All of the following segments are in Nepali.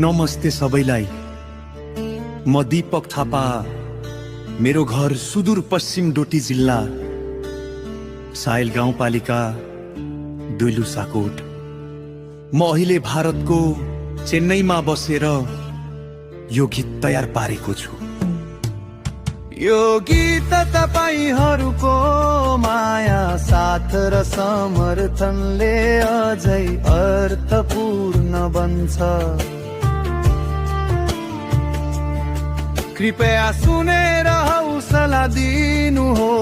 नमस्ते सबैलाई। म दीपक थापा, मेरो घर सुदूर पश्चिम डोटी जिल्ला साइल गाउँपालिका दुइलुसाकोट। म अहिले भारतको चेन्नईमा बसेर यो गीत तयार पारेको छु। यो गीत तपाईहरूको माया साथ र समर्थनले अझै अर्थपूर्ण बन्छ। कृपया सुनेर हौसला दिनु हो।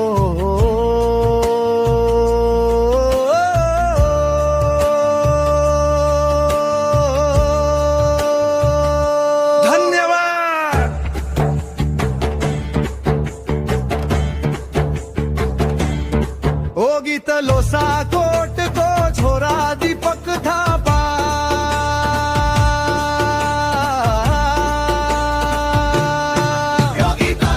गीत लोसाकोटको छोरा दीपक थापा,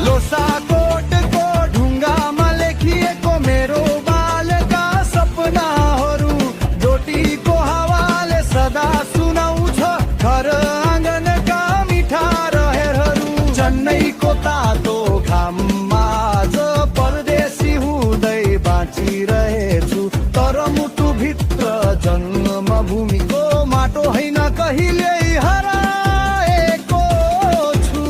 लोसाकोटको ढुङ्गामा लेखिएको मेरो बालका सपनाहरू डोटीको हावाले सदा सुनाउँछ घर आँगनका मिठा रहेरहरू। चेन्नईको तातो घाममा आज परदेशी हुँदै बाँचिरहेछु, तर मुटुभित्र जन्मभूमिको माटो होइन कहिले हराएको छु।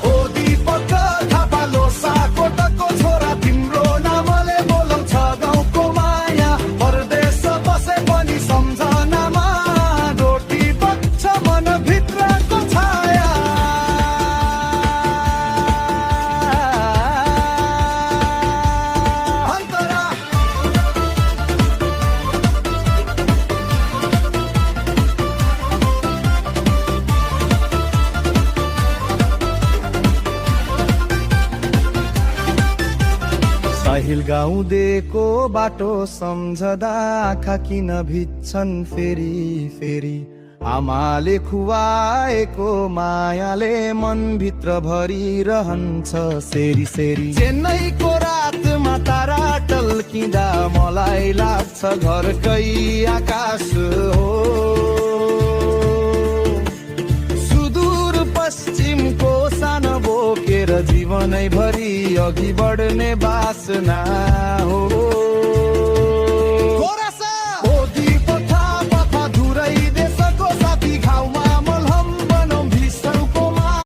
ओ दीपक थापा लोसाकोटको छोरा, तिम्रो नामले बोलाउँछ गाउँको माया। परदेश बसे पनि सम्झनामा डोटी बग्छ मनभित्रको छाया। साहिल गाउँदेखो बाटो सम्झदा आँखा किन भिज्छन् फेरि फेरि। आमाले खुवाएको मायाले मनभित्र भरिरहन्छ सेरी सेरी। चेन्नईको रातमा तारा टल्किँदा मलाई लाग्छ घरकै आकाश हो। सुदूर पश्चिमको सानो बोकेर जीवनै भरि अघि बढ्ने बासना हो।